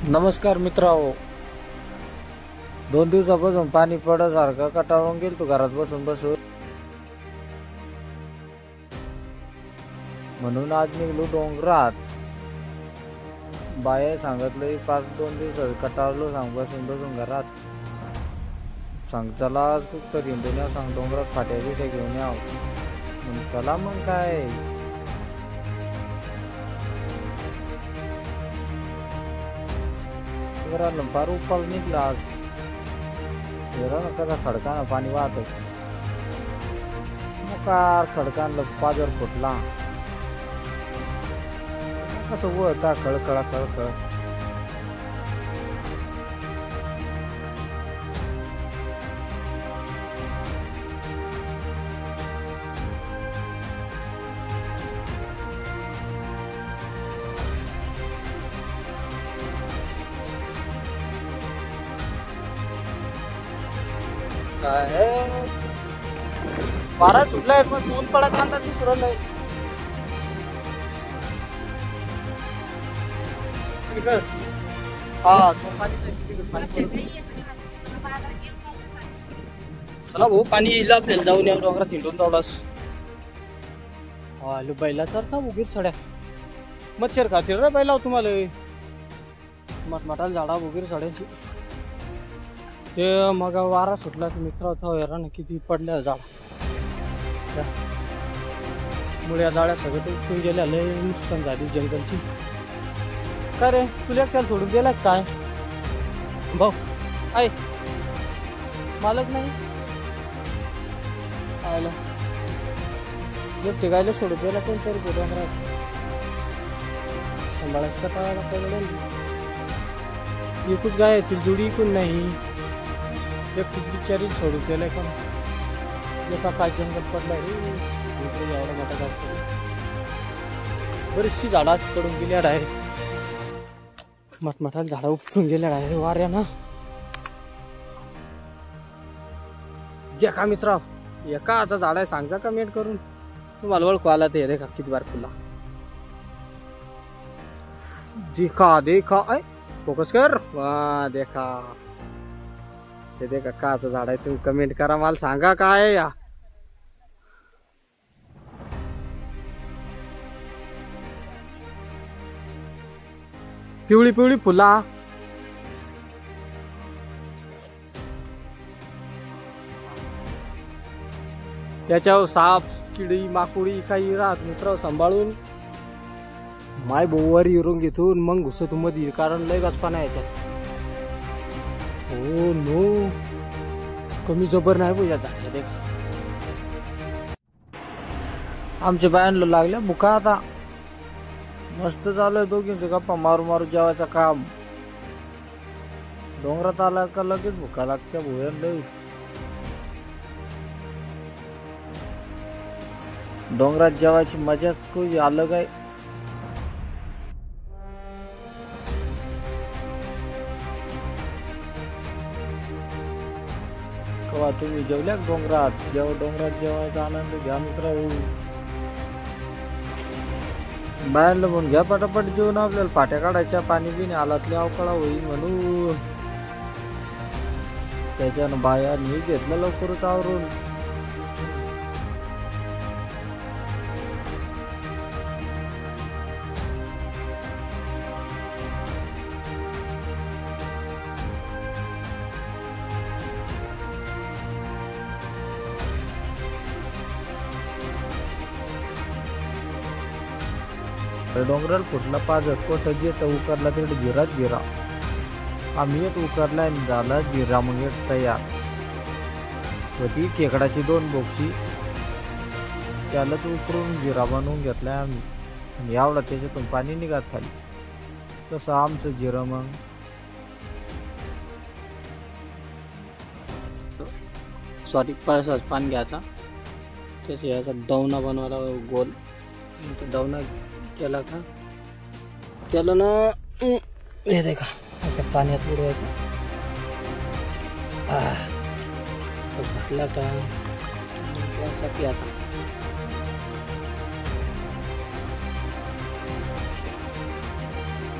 नमस्कार मित्रांनो, 2 दिवसापासून पाणी पडल्यासारखं कटाळून गेलो घरात बसून बसून. म्हणून आज निघलो डोंगरात. बाया सांगितलं 2 दिवस कटाळलो सांग बसून घरात. सांग चला आज खूप तरी हिंडून सांग डोंगरात फाट्या बिट्या घेऊन याव. चला मग काय घराला फार उपाल निघला आज. ना कसा खडकानं पाणी वाहत मोकार खडकांना पाजर फुटला. कसं वळता खळखळा खळखळ. काय वारा सुटलाय पण ऊन पडत आता ती सुरलंय. चला भाऊ पाणी येईल आपल्याला जाऊन या डोंगरात हिंडून तेवढाच. बैला चरता उगीच सड्या मच्छर खातील रे बैला तुम्हाला. मटमटाला झाडा उगीर सड्याची ते मग वारा सुटला तर मित्र होता ना किती पडल्या झाडा मुळ्या जाळ्या सगळं उठून गेल्या. लय नुकसान झाली जंगलची. काय रे तुला एकट्याला सोडून गेला काय भाऊ? आहे मालक नाही आयला एकटे गायला सोडून गेला कोणतरी बोलवा सांभाळायचं का. एकूच गाय येतील जोडी इकून नाही. एक बिचारी सोडून गेलाय पण एका काय जंगल पडलाय रे. एवढा मोठा जास्त बरीचशी झाडा चढून गेल्या डायरेक्ट. मटमटाला झाडा उपटून गेल्या डायरेक्ट वाऱ्यानं. जे का मित्र एकाचा झाड आहे सांगजा कमेंट करून. तुम्हाला ओळखू आला ते देखा किती बार फुला. देखा देखा ऐ फोकस कर. वा देखा ते देखा काचं झाड आहे. तुम्ही कमेंट करा मला सांगा काय या. पिवळी पिवळी फुला. त्याच्यावर साप किडी माकुडी काही राहत मित्र सांभाळून. माय बोवर येऊन घेतून मग घुसत मध्ये कारण लय गचपाना याच्यात. हो नो कमी जबर नाही बो याचा. आमच्या बायांना लागल्या भुका आता. मस्त चालू आहे दोघींचे गप्पा मारू मारू जेवायचं काम. डोंगरात आला का लगेच भुका लागत्या भोयर लय. डोंगरात जेवायची मजाच काही अलग आहे. कवा तुम्ही जेवल्या डोंगरात डोंगरात जेवायचा आनंद घ्या मित्र. बाहेरला म्हणून घ्या पटापट जेवून आपल्याला फाट्या काढायच्या. पाणी बिणी आलातले अवकाळा होईल म्हणून त्याच्यानं बायांनी घेतलं लवकरच आवरून. डोंगराला फुटला पाजर कोट येत उकरला तिकडे जिरात जिरा. आम्ही येत उकरला आणि झाला जिरा मग येत तयार होती. खेकडाची 2 बोक्षी त्यालाच उकरून जिरा बनवून घेतलाय आम्ही. आणि एवढा त्याच्यातून पाणी निघत खाली. तसं आमचं जिरा मग सॉरी पाण्याचा पाणी घ्यायचा. त्याच्या याचा डवना बनवायला गोल डवना केला का त्याला ना हे देखा असं पाण्यात बुडवायचं. असं भरला का प्यायचा.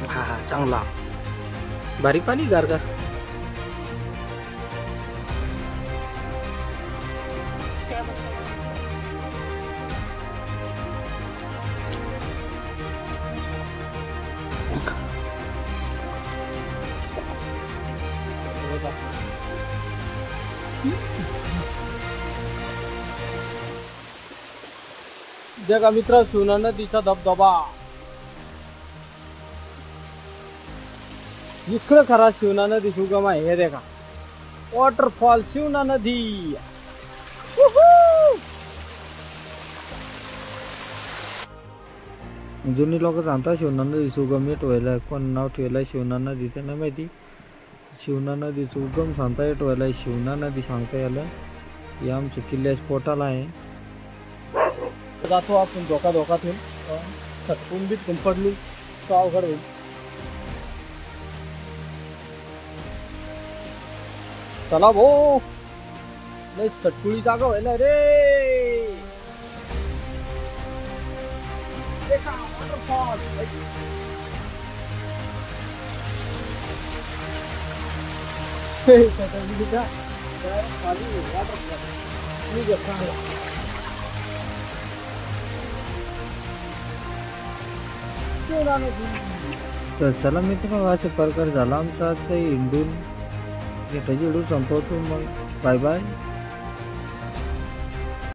हा चांगला बारीक पाणी गारगार. देखा मित्र, शिवना नदीचा धबधबा. इकडं खरा शिवना नदी उगम आहे. हे देखा वॉटरफॉल शिवना नदी. जुनी लोक सांगतात शिवना नदीचा उगम येत व्हायला. कोण नाव ठेवलंय शिवना नदी ते नाही माहिती. शिवना नदीचा उगम सांगता येत व्हायला शिवना नदी सांगता याला. हे आमच्या किल्ल्याच्या पोटाला आहे. जातो आपण धोकाधोकातून. सटकून बिटकून पडली तो अवघड होईल. चला भो, लय सटकुळी जागा व्हायला रे. वॉटरफॉल तर चला मित्र, असे प्रकार झाला आमचा. ते हिंडून व्हिडिओ संपवतो. मग बाय बाय.